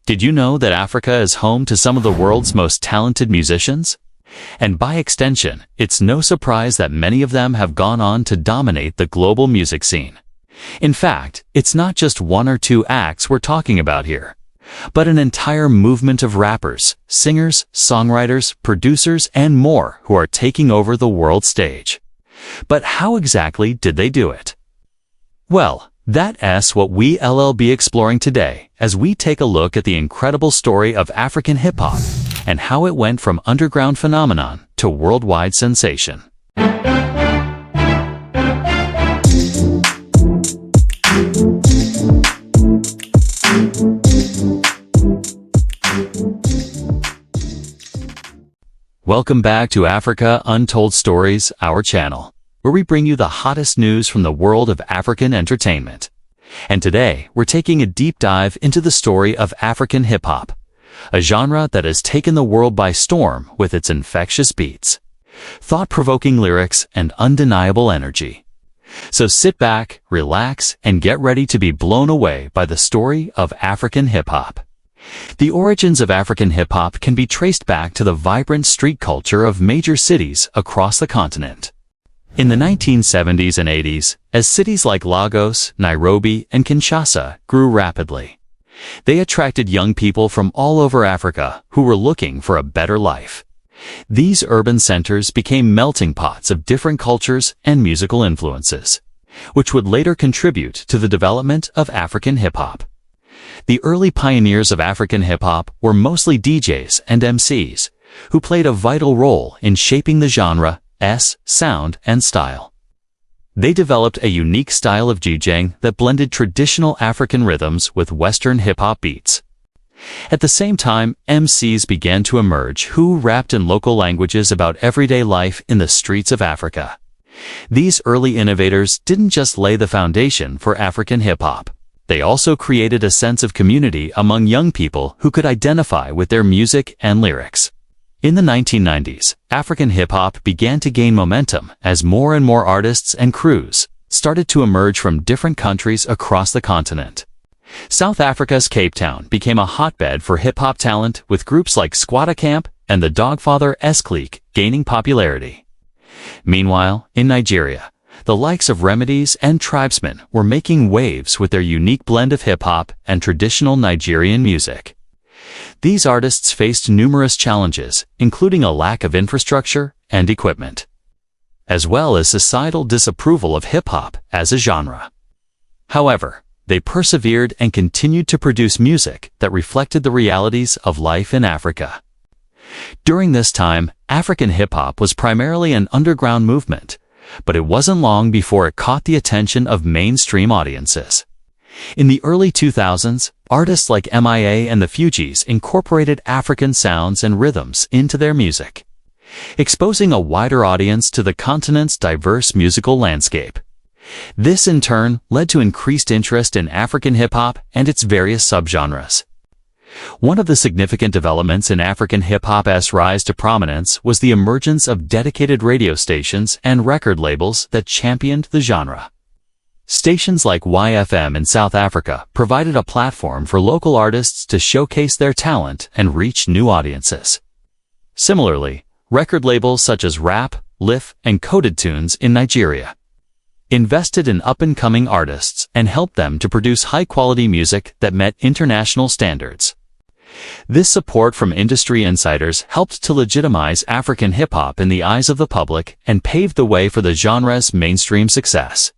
Did you know that Africa is home to some of the world's most talented musicians? And by extension, it's no surprise that many of them have gone on to dominate the global music scene. In fact, it's not just one or two acts we're talking about here, but an entire movement of rappers, singers, songwriters, producers, and more who are taking over the world stage. But how exactly did they do it? Well, that's what we'll be exploring today as we take a look at the incredible story of African hip-hop and how it went from underground phenomenon to worldwide sensation. Welcome back to Africa Untold Stories, our channel, where we bring you the hottest news from the world of African entertainment. And today, we're taking a deep dive into the story of African hip-hop, a genre that has taken the world by storm with its infectious beats, thought-provoking lyrics, and undeniable energy. So sit back, relax, and get ready to be blown away by the story of African hip-hop. The origins of African hip-hop can be traced back to the vibrant street culture of major cities across the continent. In the 1970s and 80s, as cities like Lagos, Nairobi, and Kinshasa grew rapidly, they attracted young people from all over Africa who were looking for a better life. These urban centers became melting pots of different cultures and musical influences, which would later contribute to the development of African hip-hop. The early pioneers of African hip-hop were mostly DJs and MCs, who played a vital role in shaping the genre's sound and style. They developed a unique style of DJing that blended traditional African rhythms with Western hip-hop beats. At the same time, MCs began to emerge who rapped in local languages about everyday life in the streets of Africa. These early innovators didn't just lay the foundation for African hip-hop. They also created a sense of community among young people who could identify with their music and lyrics. In the 1990s, African hip-hop began to gain momentum as more and more artists and crews started to emerge from different countries across the continent. South Africa's Cape Town became a hotbed for hip-hop talent, with groups like Squatta Camp and the Dogfather S-Clique gaining popularity. Meanwhile, in Nigeria, the likes of Remedies and Tribesmen were making waves with their unique blend of hip-hop and traditional Nigerian music. These artists faced numerous challenges, including a lack of infrastructure and equipment, as well as societal disapproval of hip-hop as a genre. However, they persevered and continued to produce music that reflected the realities of life in Africa. During this time, African hip-hop was primarily an underground movement, but it wasn't long before it caught the attention of mainstream audiences. In the early 2000s, artists like MIA and the Fugees incorporated African sounds and rhythms into their music, exposing a wider audience to the continent's diverse musical landscape. This in turn led to increased interest in African hip-hop and its various subgenres. One of the significant developments in African hip-hop's rise to prominence was the emergence of dedicated radio stations and record labels that championed the genre. Stations like YFM in South Africa provided a platform for local artists to showcase their talent and reach new audiences. Similarly, record labels such as Rap, Lif, and Coded Tunes in Nigeria invested in up-and-coming artists and helped them to produce high-quality music that met international standards. This support from industry insiders helped to legitimize African hip-hop in the eyes of the public and paved the way for the genre's mainstream success.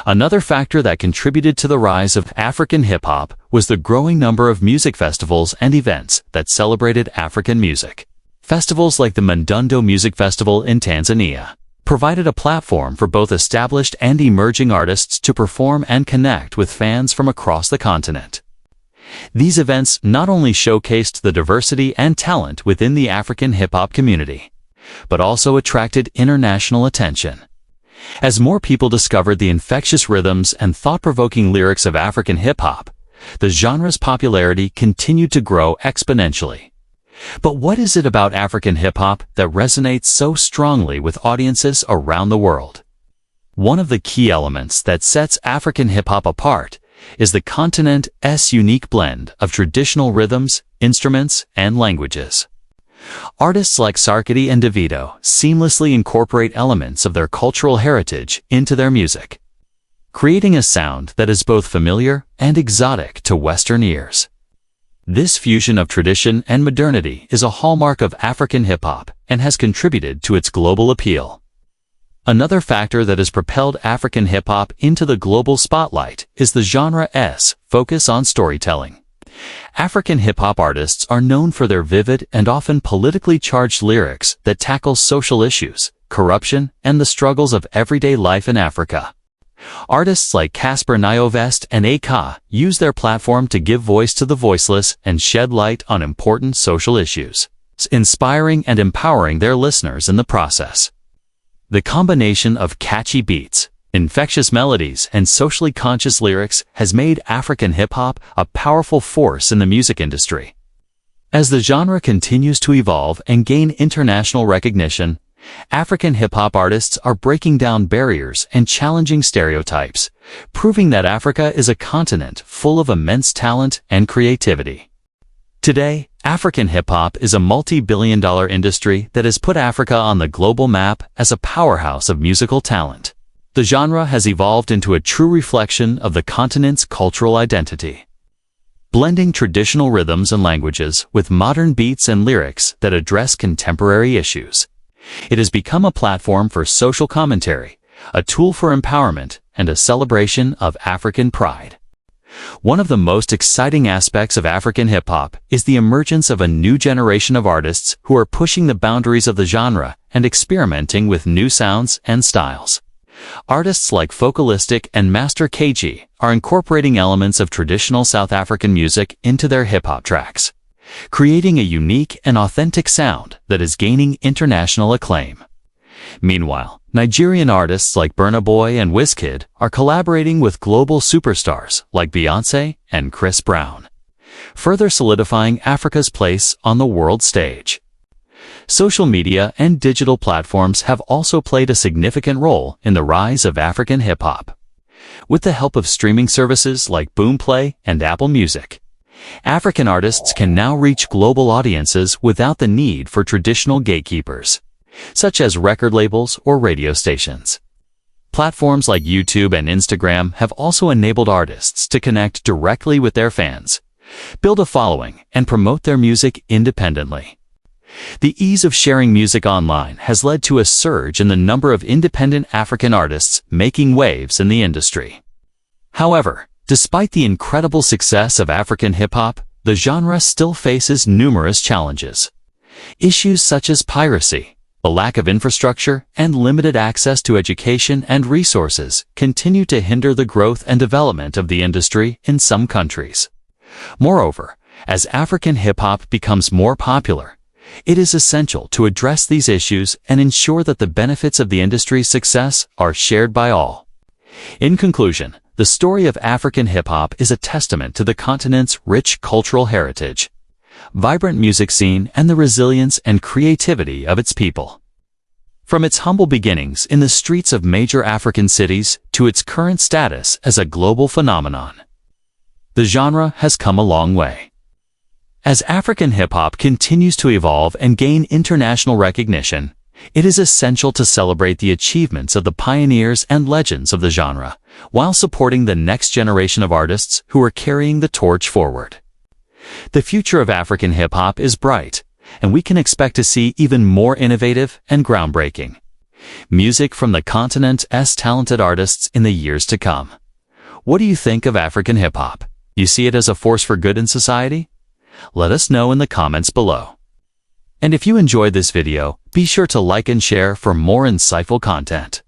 Another factor that contributed to the rise of African hip-hop was the growing number of music festivals and events that celebrated African music. Festivals like the Mandundo Music Festival in Tanzania provided a platform for both established and emerging artists to perform and connect with fans from across the continent. These events not only showcased the diversity and talent within the African hip-hop community, but also attracted international attention. As more people discovered the infectious rhythms and thought-provoking lyrics of African hip-hop, the genre's popularity continued to grow exponentially. But what is it about African hip-hop that resonates so strongly with audiences around the world? One of the key elements that sets African hip-hop apart is the continent's unique blend of traditional rhythms, instruments, and languages. Artists like Sarkady and Davido seamlessly incorporate elements of their cultural heritage into their music, creating a sound that is both familiar and exotic to Western ears. This fusion of tradition and modernity is a hallmark of African hip-hop and has contributed to its global appeal. Another factor that has propelled African hip-hop into the global spotlight is the genre's focus on storytelling. African hip-hop artists are known for their vivid and often politically charged lyrics that tackle social issues, corruption, and the struggles of everyday life in Africa. Artists like Casper Nyovest and Aka use their platform to give voice to the voiceless and shed light on important social issues, inspiring and empowering their listeners in the process. The combination of catchy beats, infectious melodies, and socially conscious lyrics has made African hip-hop a powerful force in the music industry. As the genre continues to evolve and gain international recognition, African hip-hop artists are breaking down barriers and challenging stereotypes, proving that Africa is a continent full of immense talent and creativity. Today, African hip-hop is a multi-billion-dollar industry that has put Africa on the global map as a powerhouse of musical talent. The genre has evolved into a true reflection of the continent's cultural identity, blending traditional rhythms and languages with modern beats and lyrics that address contemporary issues. It has become a platform for social commentary, a tool for empowerment, and a celebration of African pride. One of the most exciting aspects of African hip-hop is the emergence of a new generation of artists who are pushing the boundaries of the genre and experimenting with new sounds and styles. Artists like Focalistic and Master KG are incorporating elements of traditional South African music into their hip-hop tracks, creating a unique and authentic sound that is gaining international acclaim. Meanwhile, Nigerian artists like Burna Boy and Wizkid are collaborating with global superstars like Beyoncé and Chris Brown, further solidifying Africa's place on the world stage. Social media and digital platforms have also played a significant role in the rise of African hip-hop. With the help of streaming services like Boomplay and Apple Music, African artists can now reach global audiences without the need for traditional gatekeepers, such as record labels or radio stations. Platforms like YouTube and Instagram have also enabled artists to connect directly with their fans, build a following, and promote their music independently. The ease of sharing music online has led to a surge in the number of independent African artists making waves in the industry. However, despite the incredible success of African hip-hop, the genre still faces numerous challenges. Issues such as piracy, a lack of infrastructure, and limited access to education and resources continue to hinder the growth and development of the industry in some countries. Moreover, as African hip-hop becomes more popular, it is essential to address these issues and ensure that the benefits of the industry's success are shared by all. In conclusion, the story of African hip-hop is a testament to the continent's rich cultural heritage, vibrant music scene, and the resilience and creativity of its people. From its humble beginnings in the streets of major African cities to its current status as a global phenomenon, the genre has come a long way. As African hip-hop continues to evolve and gain international recognition, it is essential to celebrate the achievements of the pioneers and legends of the genre, while supporting the next generation of artists who are carrying the torch forward. The future of African hip-hop is bright, and we can expect to see even more innovative and groundbreaking music from the continent's talented artists in the years to come. What do you think of African hip-hop? You see it as a force for good in society? Let us know in the comments below. And if you enjoyed this video, be sure to like and share for more insightful content.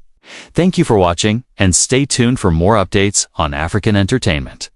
Thank you for watching, and stay tuned for more updates on African entertainment.